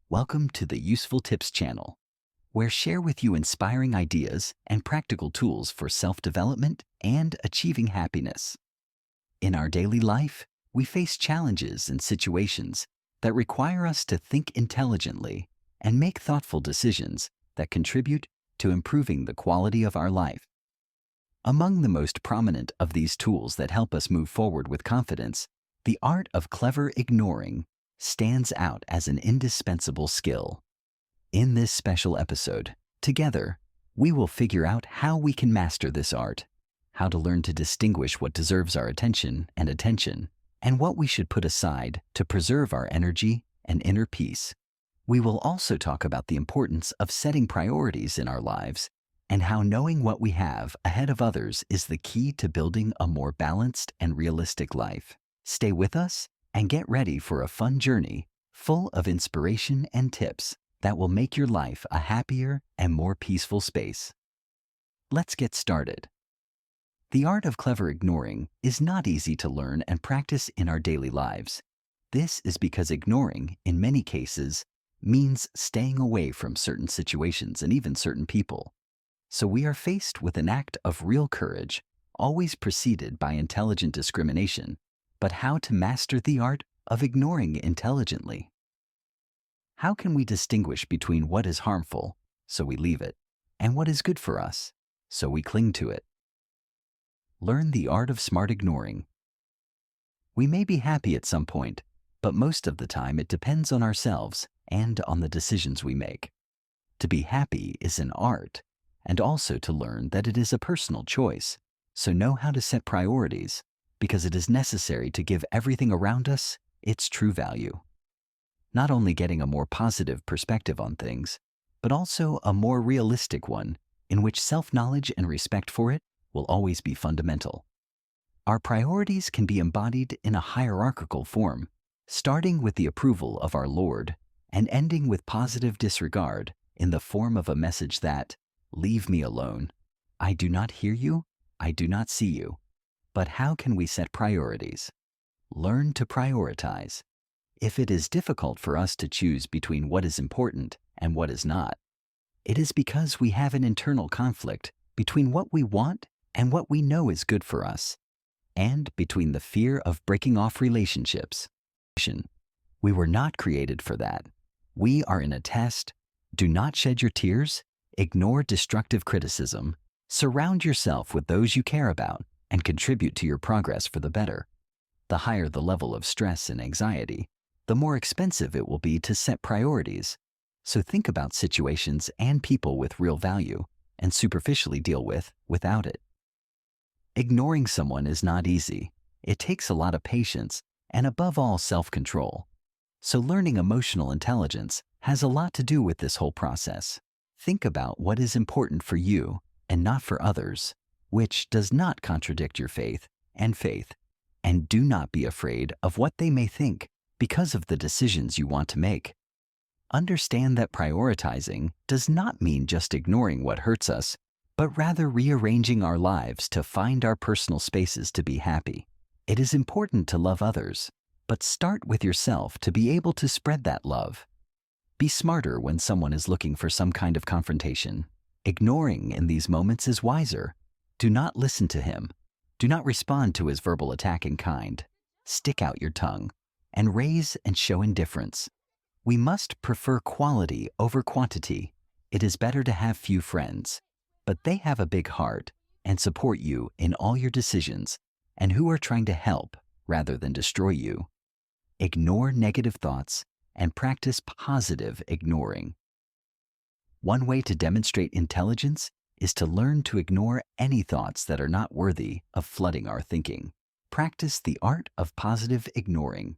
Welcome to the Useful Tips channel, where share with you inspiring ideas and practical tools for self-development and achieving happiness. In our daily life, we face challenges and situations that require us to think intelligently and make thoughtful decisions that contribute to improving the quality of our life. Among the most prominent of these tools that help us move forward with confidence, the art of clever ignoring stands out as an indispensable skill. In this special episode, together, we will figure out how we can master this art, how to learn to distinguish what deserves our attention, and what we should put aside to preserve our energy and inner peace. We will also talk about the importance of setting priorities in our lives and how knowing what we have ahead of others is the key to building a more balanced and realistic life. Stay with us and get ready for a fun journey full of inspiration and tips that will make your life a happier and more peaceful space. Let's get started. The art of clever ignoring is not easy to learn and practice in our daily lives. This is because ignoring, in many cases, means staying away from certain situations and even certain people. So we are faced with an act of real courage, always preceded by intelligent discrimination. But how to master the art of ignoring intelligently? How can we distinguish between what is harmful, so we leave it, and what is good for us, so we cling to it? Learn the art of smart ignoring. We may be happy at some point, but most of the time it depends on ourselves and on the decisions we make. To be happy is an art, and also to learn that it is a personal choice, so know how to set priorities, because it is necessary to give everything around us its true value. Not only getting a more positive perspective on things, but also a more realistic one in which self-knowledge and respect for it will always be fundamental. Our priorities can be embodied in a hierarchical form, starting with the approval of our Lord and ending with positive disregard in the form of a message that, "Leave me alone. I do not hear you. I do not see you." But how can we set priorities? Learn to prioritize. If it is difficult for us to choose between what is important and what is not, it is because we have an internal conflict between what we want and what we know is good for us, and between the fear of breaking off relationships. We were not created for that. We are in a test. Do not shed your tears. Ignore destructive criticism. Surround yourself with those you care about and contribute to your progress for the better. The higher the level of stress and anxiety, the more expensive it will be to set priorities. So think about situations and people with real value and superficially deal without it. Ignoring someone is not easy. It takes a lot of patience and above all self-control. So learning emotional intelligence has a lot to do with this whole process. Think about what is important for you and not for others, which does not contradict your faith, and do not be afraid of what they may think because of the decisions you want to make. Understand that prioritizing does not mean just ignoring what hurts us, but rather rearranging our lives to find our personal spaces to be happy. It is important to love others, but start with yourself to be able to spread that love. Be smarter when someone is looking for some kind of confrontation. Ignoring in these moments is wiser. Do not listen to him. Do not respond to his verbal attack in kind. Stick out your tongue and raise and show indifference. We must prefer quality over quantity. It is better to have few friends, but they have a big heart and support you in all your decisions and who are trying to help rather than destroy you. Ignore negative thoughts and practice positive ignoring. One way to demonstrate intelligence is to learn to ignore any thoughts that are not worthy of flooding our thinking. Practice the art of positive ignoring.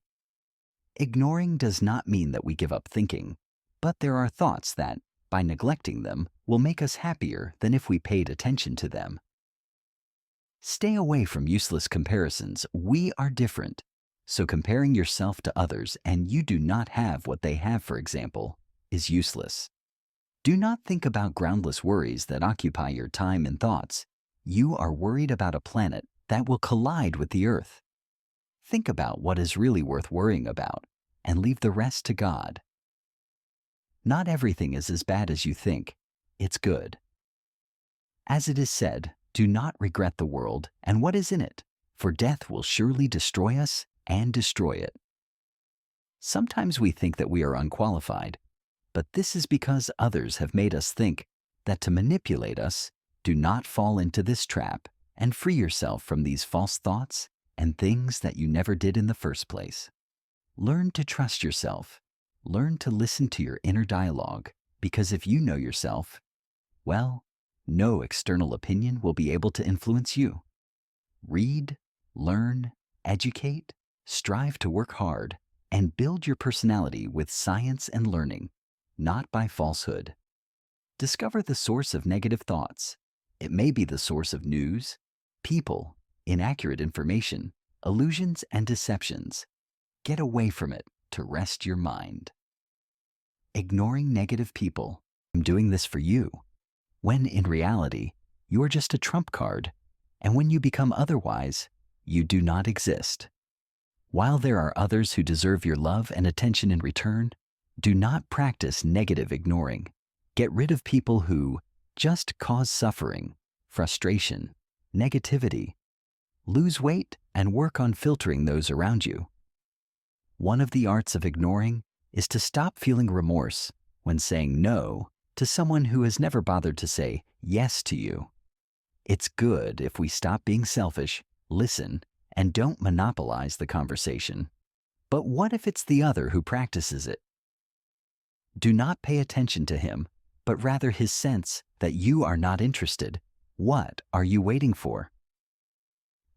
Ignoring does not mean that we give up thinking, but there are thoughts that, by neglecting them, will make us happier than if we paid attention to them. Stay away from useless comparisons. We are different. So comparing yourself to others and you do not have what they have, for example, is useless. Do not think about groundless worries that occupy your time and thoughts. You are worried about a planet that will collide with the Earth. Think about what is really worth worrying about and leave the rest to God. Not everything is as bad as you think. It's good. As it is said, do not regret the world and what is in it, for death will surely destroy us and destroy it. Sometimes we think that we are unqualified, but this is because others have made us think that to manipulate us. Do not fall into this trap and free yourself from these false thoughts and things that you never did in the first place. Learn to trust yourself. Learn to listen to your inner dialogue, because if you know yourself, well, no external opinion will be able to influence you. Read, learn, educate, strive to work hard, and build your personality with science and learning, not by falsehood. Discover the source of negative thoughts. It may be the source of news, people, inaccurate information, illusions, and deceptions. Get away from it to rest your mind. Ignoring negative people. I'm doing this for you, when in reality, you are just a trump card, and when you become otherwise, you do not exist. While there are others who deserve your love and attention in return, do not practice negative ignoring. Get rid of people who just cause suffering, frustration, negativity. Lose weight and work on filtering those around you. One of the arts of ignoring is to stop feeling remorse when saying no to someone who has never bothered to say yes to you. It's good if we stop being selfish, listen, and don't monopolize the conversation. But what if it's the other who practices it? Do not pay attention to him, but rather his sense that you are not interested. What are you waiting for?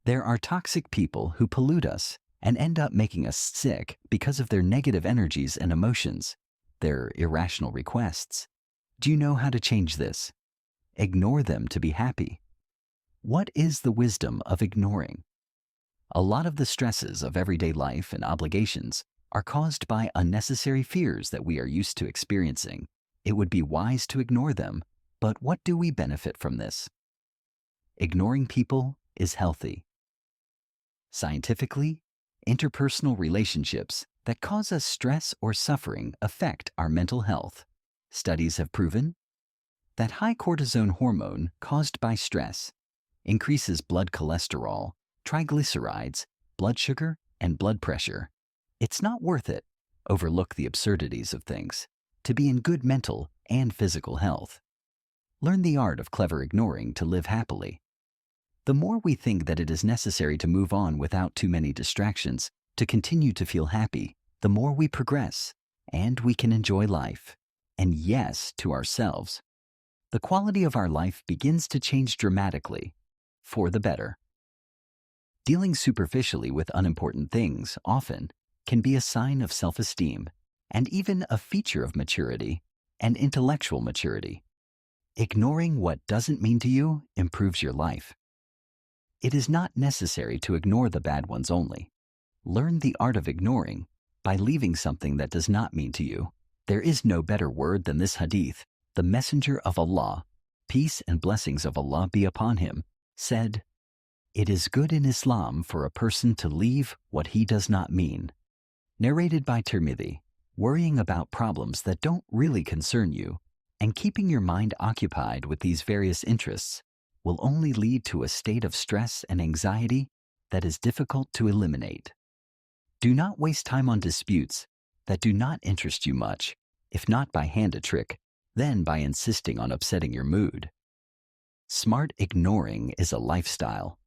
There are toxic people who pollute us and end up making us sick because of their negative energies and emotions, their irrational requests. Do you know how to change this? Ignore them to be happy. What is the wisdom of ignoring? A lot of the stresses of everyday life and obligations are caused by unnecessary fears that we are used to experiencing. It would be wise to ignore them, but what do we benefit from this? Ignoring people is healthy. Scientifically, interpersonal relationships that cause us stress or suffering affect our mental health. Studies have proven that high cortisone hormone caused by stress increases blood cholesterol, triglycerides, blood sugar, and blood pressure. It's not worth it. Overlook the absurdities of things to be in good mental and physical health. Learn the art of clever ignoring to live happily. The more we think that it is necessary to move on without too many distractions to continue to feel happy, the more we progress and we can enjoy life. And yes, to ourselves. The quality of our life begins to change dramatically, for the better. Dealing superficially with unimportant things often can be a sign of self-esteem and even a feature of maturity and intellectual maturity. Ignoring what doesn't mean to you improves your life. It is not necessary to ignore the bad ones only. Learn the art of ignoring by leaving something that does not mean to you. There is no better word than this hadith. The Messenger of Allah, peace and blessings of Allah be upon him, said, "It is good in Islam for a person to leave what he does not mean." Narrated by Tirmidhi. Worrying about problems that don't really concern you and keeping your mind occupied with these various interests will only lead to a state of stress and anxiety that is difficult to eliminate. Do not waste time on disputes that do not interest you much, if not by hand a trick, then by insisting on upsetting your mood. Smart ignoring is a lifestyle.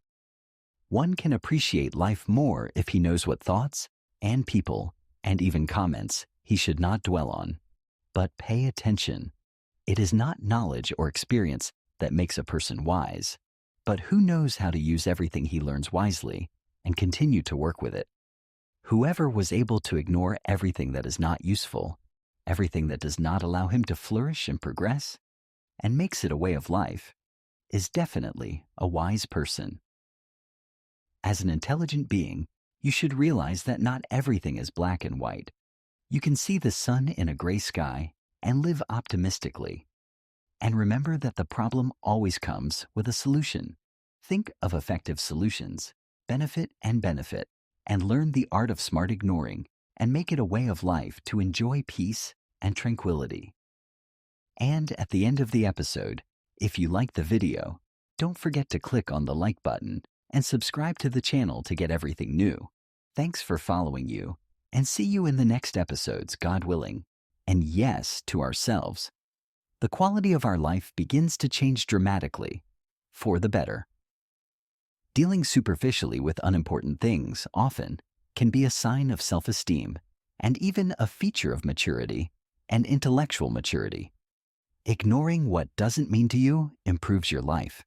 One can appreciate life more if he knows what thoughts and people and even comments he should not dwell on. But pay attention. It is not knowledge or experience that makes a person wise, but who knows how to use everything he learns wisely and continue to work with it. Whoever was able to ignore everything that is not useful, everything that does not allow him to flourish and progress, and makes it a way of life, is definitely a wise person. As an intelligent being, you should realize that not everything is black and white. You can see the sun in a gray sky and live optimistically. And remember that the problem always comes with a solution. Think of effective solutions, benefit, and learn the art of smart ignoring and make it a way of life to enjoy peace and tranquility. And at the end of the episode, if you liked the video, don't forget to click on the like button and subscribe to the channel to get everything new. Thanks for following you, and see you in the next episodes, God willing. And yes, to ourselves. The quality of our life begins to change dramatically, for the better. Dealing superficially with unimportant things often can be a sign of self-esteem and even a feature of maturity and intellectual maturity. Ignoring what doesn't mean to you improves your life.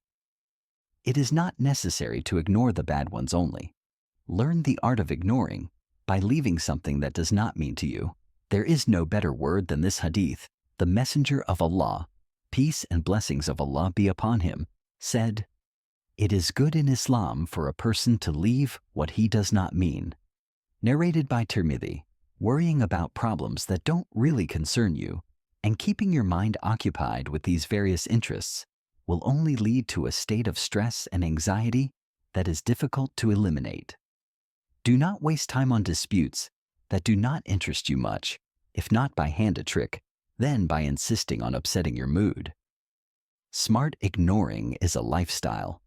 It is not necessary to ignore the bad ones only. Learn the art of ignoring by leaving something that does not mean to you. There is no better word than this hadith. The Messenger of Allah, peace and blessings of Allah be upon him, said, "It is good in Islam for a person to leave what he does not mean." Narrated by Tirmidhi. Worrying about problems that don't really concern you and keeping your mind occupied with these various interests will only lead to a state of stress and anxiety that is difficult to eliminate. Do not waste time on disputes that do not interest you much, if not by hand a trick, then by insisting on upsetting your mood. Smart ignoring is a lifestyle.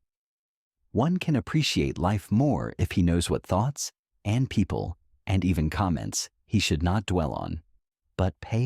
One can appreciate life more if he knows what thoughts and people and even comments he should not dwell on, but pay